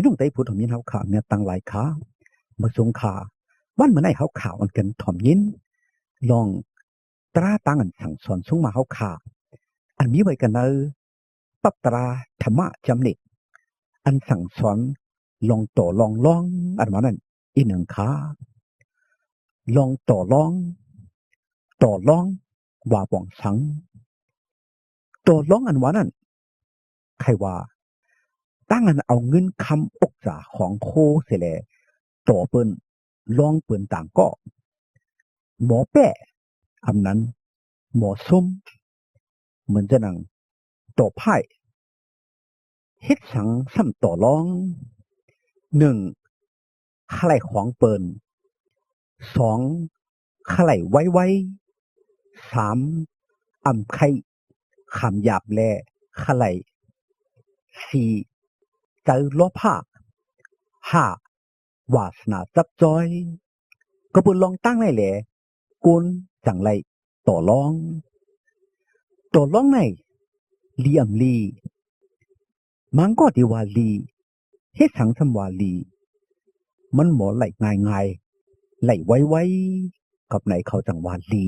พี่น้องได้พูดถ่อมยินเฮาข่าวเนี่ยตั้งหลายขามาสงขาวันเมื่อไหร่เฮาข่าวอันกันถ่อมยินลองตราตั้งอันสั่งสอนสูงมาเฮาข่าวอันมีไว้กันเนอปับตราธรรมะจำเนิอันสั่งสอนลองต่อลองร้องอันว่านั้นอีหนึ่งขาลองต่อร้องว่าบ่องสังต่อร้องอันว่านั้นใครว่าตั้งอันเอาเงินคำอกษาของโคเสแลต่อเปิ้นลองเปิ้นต่างก็หมอแปะอำนั้นหมอส้มเหมือนจะนังต่อไพ่เฮ็ดสังซ้ำต่อร้องหนึ่งขะไหลของเปิ้นสองขะไหลไว้สามอำไข่ขามหยาบแลขะไหลสี่เจอล้อภาคห้าวาสนาจับจอยก็เปิ้นลองตั้งได้แหละกุนจังไรต่อรองในลีอำลีมังก็ดีว่าลีเฮ็ดสังสำว่าลีมันหมอไหลง่ายๆไหลไวๆกับไหนเขาจังว่าลี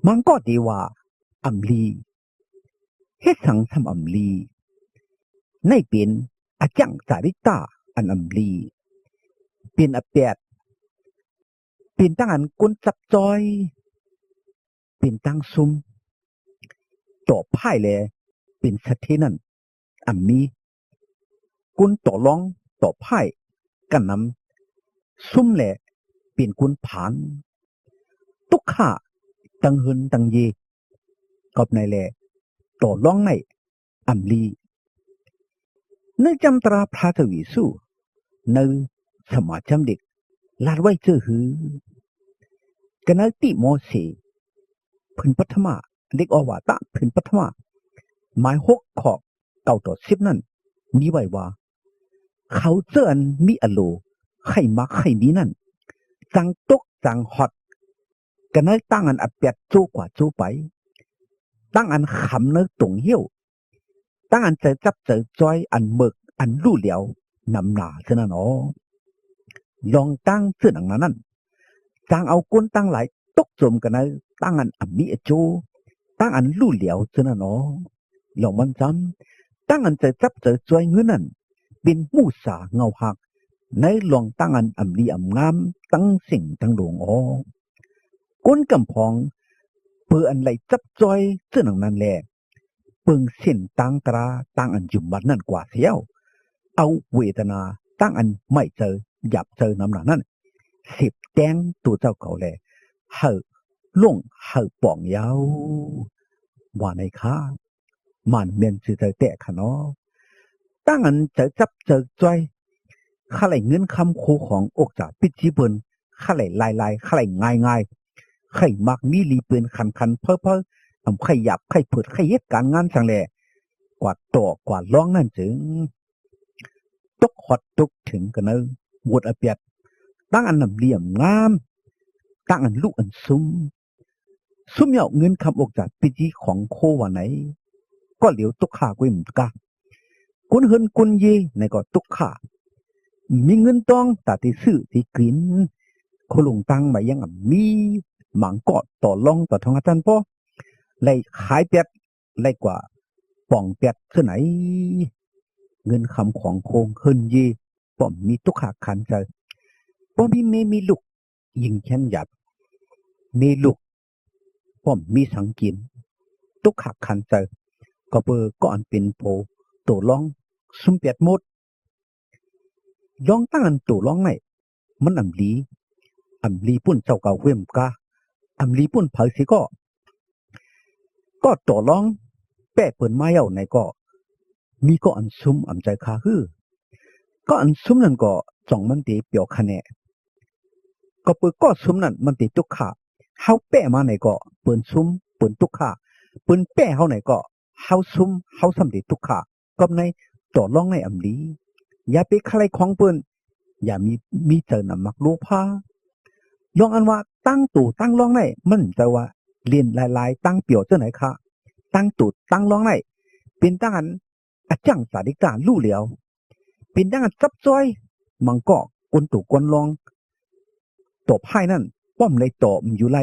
มังก็ดีว่าอำลีเฮ็ดสังสำอำลีในเป็นอาจังสาริตาอันอำลีเป็นอแปดเป็นตั้งอันกุนจับจอยเป็นตั้งซุมต่อพ่ายแลเป็นสะเทนั่นอันมีกุนต่อรองต่อพ่ายกันนำซุมแหละเป็นกุนผานตุกข่าตังเฮินตังเยกับในแลต่อรองในอันลีในจำตราพระทวีสู้ในสมาจำเด็กลาดไว้เจอหือกันนติโมเสพื้นปัทมาเด็กอวตารพื้นปัทมาหมาย6 ข้อ 9 ต่อ 10นั่นมีไว้ว่าเขาเจออันมีอโลไข่มักไข่นี้นั่นจังตกจังฮอดกันนตั้งอันอัดเปียดโจกว่าโจไปตั้งอันขำเนื้อตรงเหี้ยวตั้งอันเจอจับเจอจอยอันเบิกอันลู่เหลียวนำหนาเท่านั้นอ๋อลองตั้งเสื้อหนังนั้นจางเอาก้นตั้งหลายตกจมกันนะตั้งอันอมิโจตั้งอันลู่เหลียวเท่านั้นอ๋อลองมันจำตั้งอันเจอจับเจอจอยเงินนั่นเป็นมูสาเงาหักในลองตั้งอันอำลีอำงามตั้งสิ่งตั้งหลวงอ๋อก้นกำพองเปื่ออันไหลจับจอยเสื้อหนังนั้นแหละเปิงเส้นตั้งตราตั้งอันจุ่มบัดนั่นกว่าเสียวเอาเวทนาตั้งอันไม่เจอหยับเจอน้ำหนักนั่น10 แดงตัวเจ้าเขาแลเห่อล่งเห่อป่องยาวว่าในค้ามันเมียนสิเจอแต่ขะเนาะตั้งอันเจอจับเจอจ้อยข้าไหลเงินคำโคของอกจากปิจิเปิ้นข้าไหลลายข้าไหลง่ายไข่มักมีลีเปิ้นคันเพ้ออำไข่หยับไข่เผิดไข่เฮ็ดการงานจังแลกว่าต่อกว่าร้องนั่นจึงตกฮอดตกถึงกันเนอวดอเปียดตั้งอันนำเหลี่ยมงามตั้งอันลูกอันซุ่มเหยาเงินคำอกจากปิจิของโควันไหนก็เหลียวตุกขากุ้ยหมุกะกุนเฮินกุนเยในก็ตุกขามีเงินต้องตาที่ซื้อที่กินโคลงตังมายังมีหมังกอดต่อรองต่อทางอาจารย์พ่อไล่ขายเป็ดไล่กว่าป่องเป็ดเท่าไหนเงินคำของโคงเฮินเยป้อมมีตุกขาขันใจป้อมมีลูกยิงแค้นหยัดมีลูกป้อมมีสังกินตุกขาขันใจก็เบอร์ก่อนเป็นโปตัวร้องซุ่มเป็ดหมดร้องตั้งอันตัวร้องไหนมันอำลีปุ่นเจ้าเก่าเว้มกาอำลีปุ่นเผยสิก็ตัวร้องแป้เปิ่นไม้เอาไหนก็มีก็อันซุ่มอำใจคาฮือก็อันซุ่มนั่นก็จ่องมันตีเปียวคะแนก็เปิดก็ซุ่มนั่นมันตีตุกขาเฮาแป้มาไหนก็เปิ่นซุ่มเปิ่นตุกขาเปิ่นแป้เฮาไหนก็เฮาซุ่มเฮาสำตีตุกขาก็ในต่อร้องในอำลีอย่าไปใครของเปิ่นอย่ามีเจอหนำมักลูกพาลองอันว่าตั้งตู่ตั้งร้องในมันจะว่าเรียนลายตั้งเปียวเจ้าไหนคะตั้งตู่ตั้งร้องในเป็นตั้งอันอาจังสาดิกาลู่เหลียว เป็นดังจับจ้อยมันก็กวนตู่กวนลองตบให้นั่นป้อมเลยต่อมอยู่ไร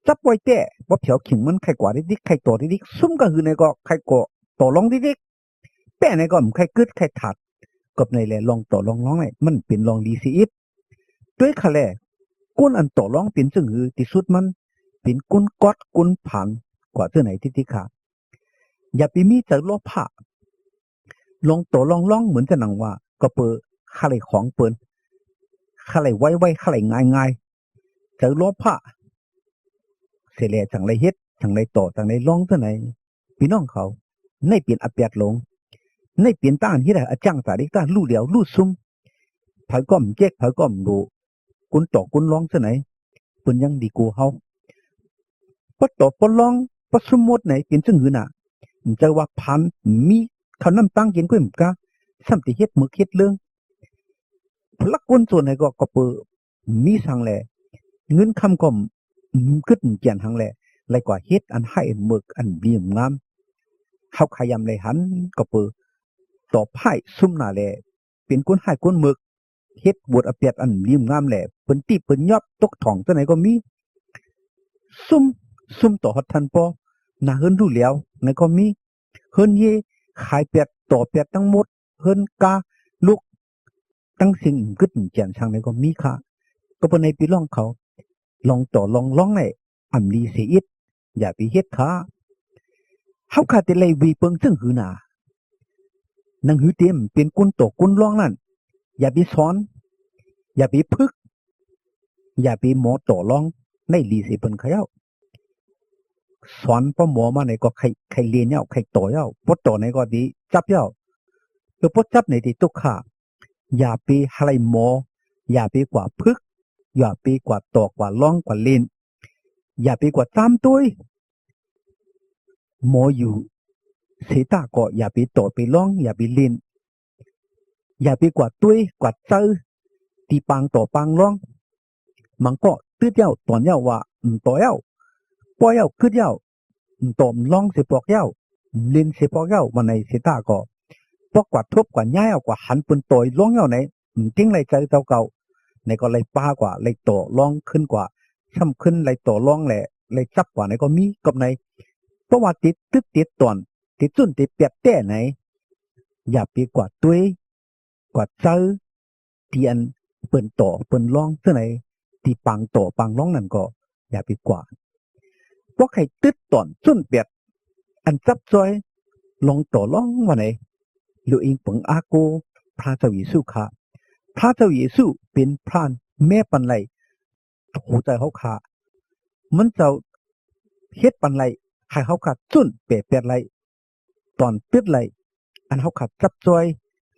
จับไว้แต่ว่าเผียวขิงมันใครกว่าดิ๊กใครต่อดิ๊กซุ่มก็คือในก็ใครก็ต่อลองดิ๊กแต่ในก็ใครกึดใครถัดกับในแหละลองต่อลองร้องไงมันเป็นลองดีซีอิฟด้วยคะแลก้นอันต่อร้องเป็นซึ่งคือที่สุดมันเป็นก้นก๊อดก้นผ่านกว่าเท่าไหนที่ขาอย่าไปมีจะลบผ้าลองต่อลองร้องเหมือนจะหนังว่าก็เปิดข้าเลยของเปิดข้าเลยไว้ข้าเลยง่ายจะลบผ้าเสียแหล่จังไรเฮ็ดจังไรต่อจังไรร้องเท่าไหนพี่น้องเขาในเปลี่ยนอับเปียดลงในเปลี่ยนต้านที่ไหนอาจารย์สาดิกาลู่เหลียวลู่ซุ่มเผาก้อมเจ๊กเผาก้อมดูกุนต่อกุนร้องเท่าไหนเป็นยังดีกูเฮาปะต่อปะร้องปะสมมติไหนเป็นซึ่งหือน่ะจะว่าพันมีเขาน้ำตั้งกินก็เหมือนกันซ้ำที่เฮ็ดมือเฮ็ดเรื่องพลักกุนส่วนไหนก็เปิดมีสังแหล่เงินคำก็ขึ้นเกียนหังแหล่ไรกว่าเฮ็ดอันให้มืออันเบี่ยมงามเขาขยำเลยหันก็เปิดต่อไพ่ซุ่มหน้าแหล่เป็นกุนให้กุนมือเฮ็ดบวชอเปียดอันเบี่ยมงามแหล่เปิ้นตีเปิ้นยอบตกถ่องตัวไหนก็มีซุ่มต่อหัดทันปอหน้าเฮิรนรู้แล้วในก็มีเฮิรนเยขายเปียดต่อเปียดทั้งหมดเฮิรนกาลูกตั้งสิ่งกึศเจียนช่างในก็มีค่ะก็เป็นในปีล่องเขาลองต่อลองร้องในอันดีเสียอิดอย่าไปเฮ็ดค่ะเขาขาดแต่เลยวีเปิงซึ่งหือหนานังหือเต็มเป็นกุนต่อกุนร้องนั่นอย่าไปสอนอย่าไปพึกอย่าไปหมอต่อร้องในลีเสียเปิ้นเขาสอนพ่อหมอมาไหนก็ใครเรียนใครต่อปดต่อไหนก็ดีจับปดจับไหนที่ตุกขาอย่าไปอะไรหมออย่าไปกว่าพึกอย่าไปกว่าต่อกว่าร้องกว่าเล่นอย่าไปกว่าตามตัวหมออยู่เสียตาก็อย่าไปต่อไปร้องอย่าไปเล่นอย่าไปกว่าตัวกว่าเจอตีปังต่อปังร้องมันก็ตื้อตอนว่าต่อปอยขึ้นตอมร้องเสียปอกเล่นเสียปอกวันไหนเสียตาก็ปอกกว่าทุบกว่าย้ายกว่าหันปืนต่อยร้องไหนทิ้งไรใจเก่าในก็ไรป้ากว่าไรต่อร้องขึ้นกว่าซ้ำขึ้นไรต่อร้องแหละไรจับกว่าไหนก็มีกับไหนเพราะว่าติดตอนติดจุนติดเปียกแต่ไหนอย่าไปกว่าตัวกว่าเจอเตียนเปิ้นต่อเปิ้นร้องเท่าไหนที่ปังต่อปังร้องนั่นก็อย่าไปกว่าเพราะใครติดตอนจุนเปียกอันจับจอยลองต่อร้องวันไหนหรืออิงปังอาโกพระเจ้าเยซูค่ะพระเจ้าเยซูเป็นพระแม่ปันไหลหัวใจเขาขามันจะเฮ็ดปันไหลให้เขาขาจุนเปียไหลตอนปิดไหลอันเขาขาจับจอย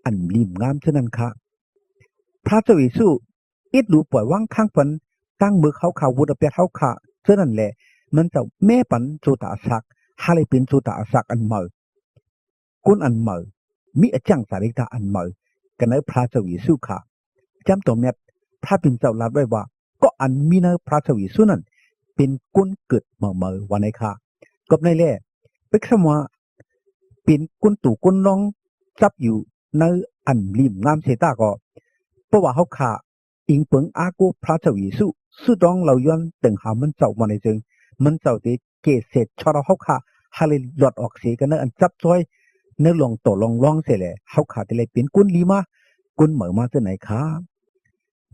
อันริมงามเช่นนั้นค่ะพระเจ้าเยซูอิดรู้ปล่อยว่างข้างปันตั้งมือเขาขาวุดเปียเขาขาเช่นนั้นแหละมันจะแม่ปันจูตาสักฮาเลยเป็นจูตาสักอันเมากุนอันเมามีอาจารย์สาริกาอันเมากันในพระเจ้าเยซูค่ะจำตัวเม็ดพระเป็นเจ้าลาดไว้ว่าก็อันมีในพระเจ้าเยซูนั้นเป็นกุนเกิดเมาวันไหนค่ะกับในแล่เป็นคำว่าเป็นกุนตู่กุนน้องจับอยู่ในอันริมงามเสตาก็เพราะว่าเขาขาอิงเปิงอากูพระเจ้าเยซูสุดองเราย้อนตึงหามันเจ้าวันไหนจึงมันเจ้าที่เกศเศษชอเราเขาขาฮาเลยหลอดออกเสียกันในอันจับจอยเนื้อลองต่อลองร้องเสียเลยเขาขาดอะไรเป็นกุนลีมากุนเหมือมาเส้นไหนคะ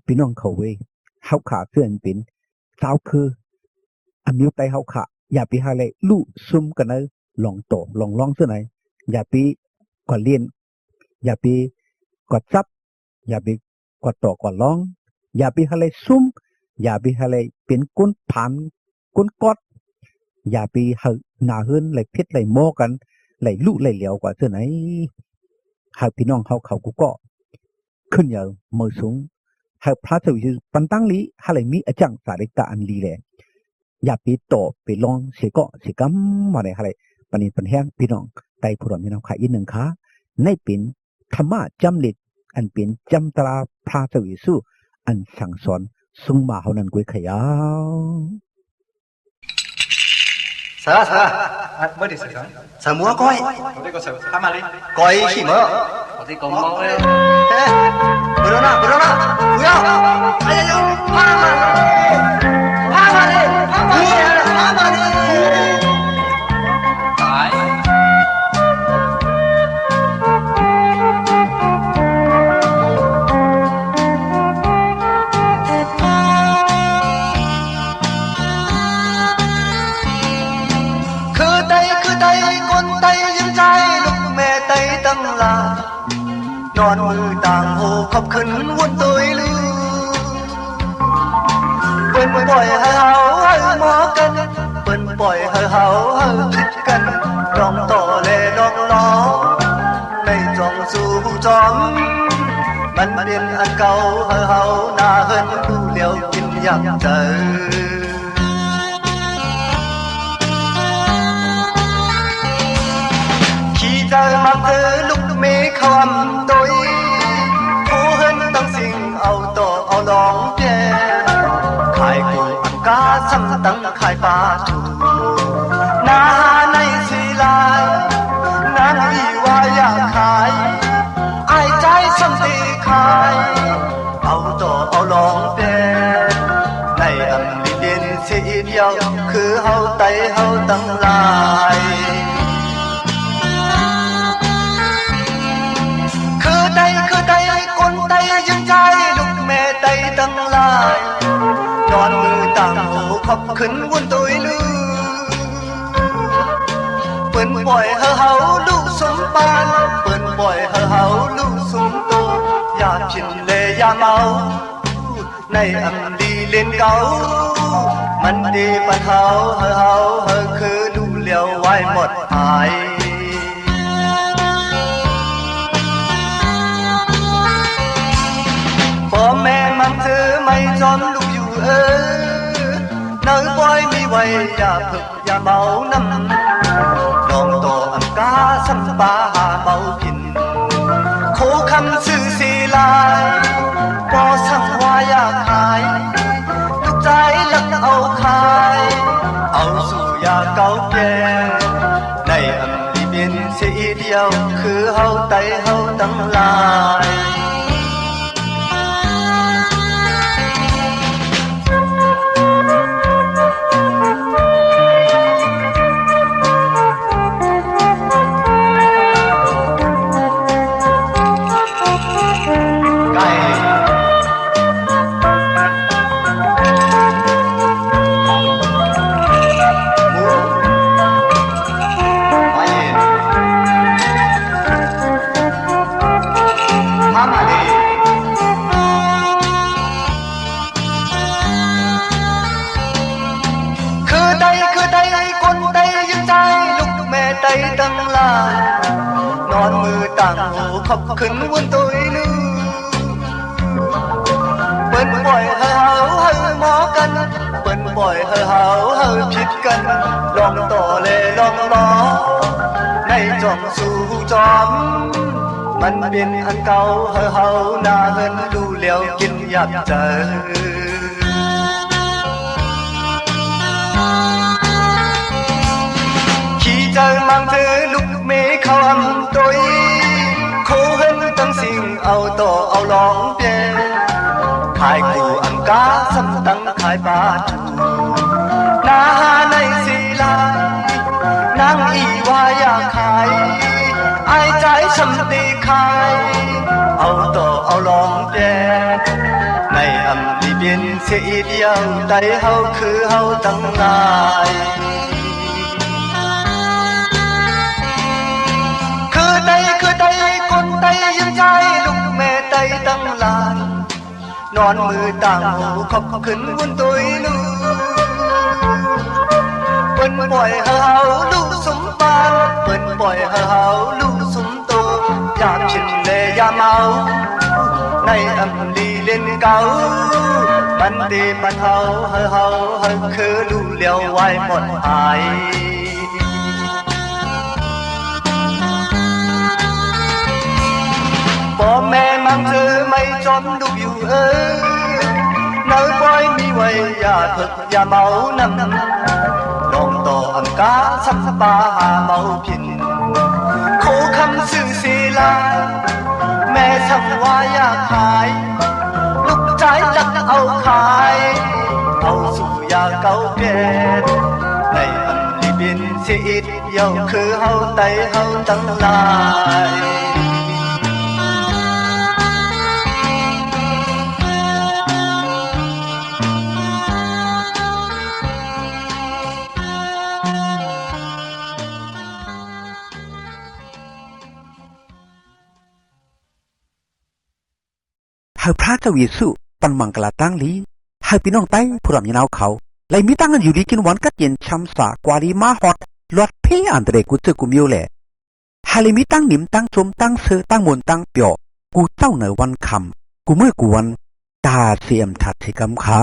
พี่น้องเขาเว้ยเขาขาเสื้อเป็นสาวคืออันนิ้วไตเขาขาอย่าไปหาอะไรลู่ซุ่มกันเลยลองต่อลองร้องเส้นไหนอย่าไปกว่าเลียนอย่าไปกว่าจับอย่าไปกว่าต่อกว่าร้องอย่าไปหาอะไรซุ่มอย่าไปหาอะไรเป็นกุนผ่านกุนกอดอย่าไปหาหน้าเฮิรนไหลเพชรไหลโมกันไหลลู่ไหลเหลียวกว่าเท่าไหนหากพี่น้องเขากูก็ขึ้นอย่างมือสูงหากพระเจ้าอยู่ปันตั้งลีหาไหลมีอาจารย์สาริกาอันลีแหละอย่าไปต่อไปลองเสียก็เสียกำมาไหนหาไหลปนิปันแห้งพี่น้องไต่ผู้ดำพี่น้องขายอีกหนึ่งค่ะในเป็นธรรมะจำเล็ดอันเป็นจำตราพระเจ้าอยู่สู้อันสั่งสอนทรงมาเขานั้นกุยขยาว啥？没得事噻。什么鬼？那个是他妈的。鬼什么？ 어디 고마워요. 그러나 뭐야? 아야 파마네. 아이, cứ đây con tayยังใจลูกแม่ไตตั้งลานอนมือต่างหูขอบขึ้นวนตัวลือเปิ้นปล่อยให้เฮาหมอกันเปิ้นปล่อยให้เฮาคิดกันลองต่อแลลองล้อในจองสู่จอมมันเป็นอันเก่าให้เฮาหน้าเฮินดูเลี้ยวกินอยากเจอgiờ mặc thơ lúc mê không tôi phố hơn tăng sinh ao to ao lóng đè khai cổ ăn cá xăm tăng khai ba chủ na này xì lại na đi qua ya khai ai trái xăm tì khai ao to ao lóng đè này âm đi đến xì điêu cứ hao tay hao tăng lại tay con tayยังใจลูกแม่ไตตั้งลายนอนมือต่างหูขอบขึ้นวนตัวลือเปิ้นปล่อยให้เฮาลูกสมปานเปิ้นปล่อยให้เฮาลูกสมโตอย่าผินเลยอย่าเมาในอำลีเล่นเก่ามันดีปันเฮาให้เฮาคือดูเลี้ยวไว้หมดหายพ่อแม่มั่งเธอไม่จอมลูกอยู่เนื้อปล่อยมีไว้อย่าฝึกอย่าเมาน้ำลองต่ออันกาสัมปาหาเมาผินโคคำสื่อสีลายพอสั่งว่าอยากขายลูกใจลักเอาขายเอาสู่ยาเก่าแก่ในอันที่เป็นเสียเดียวคือเฮาไตเฮาตั้งลายตั้งลานอนมือต่างหูขอบขึ้นวนตัวลือเปิ้นปล่อยให้เฮาหมอกันเปิ้นปล่อยให้เฮาผิดกันลองต่อแลลองล้อในจอมสู่จอมมันเป็นอันเก่าให้เฮาหน้าเฮินดูเลี้ยวกินอยากเจอgiờ mang thứ lúc mê không tôi khổ hơn tâm sinh ao to ao lóng đê khai cụ ăn cá xăm tăng khai ba chủ na này xì la nang y wa ya khai ai trái xăm tì khai ao to ao lóng đê này âm đi biên sẽ điêu tay hao khứ hao tăng lại tay con tayยังใจลูกแม่ไตตั้งลานนอนมือต่างหูขอบขึ้นวนตัวลือเปิ้นปล่อยให้เฮาลูกสมปานเปิ้นปล่อยให้เฮาลูกสมโตอย่าผิดเลยอย่าเมาในอำลีเล่นเก่ามันดีปันเฮาให้เฮาคือดูเลี้ยวไว้หมดหายพ่อแม่มั่งเธอไม่จอมดูอยู่เนื้อปล่อยมีไว้อย่าถึกอย่าเมาน้ำลองต่ออันกาสัมปาหาเมาผินโคคำสื่อสีลา เก่าแก่ในอันที่บินสิอิดเยาคือเฮาไตเฮาตั้งหลายหากพระเจ้าเยซูปันมังกลาตั้งลีหากพี่น้องไต้ผู้รำยินเอาเขาเลยมีตั้งกันอยู่ดีกินวันกัดเย็นช้ำสากวารีมาฮอดลอดเพอันเดรกุเจกุมิวแหละหากเลยมีตั้งนิมตั้งชมตั้งเสือตั้งมนตั้งเปียวกูเจ้าเหนือวันคำกูเมื่อกูวันตาเสียมถัดที่กำขา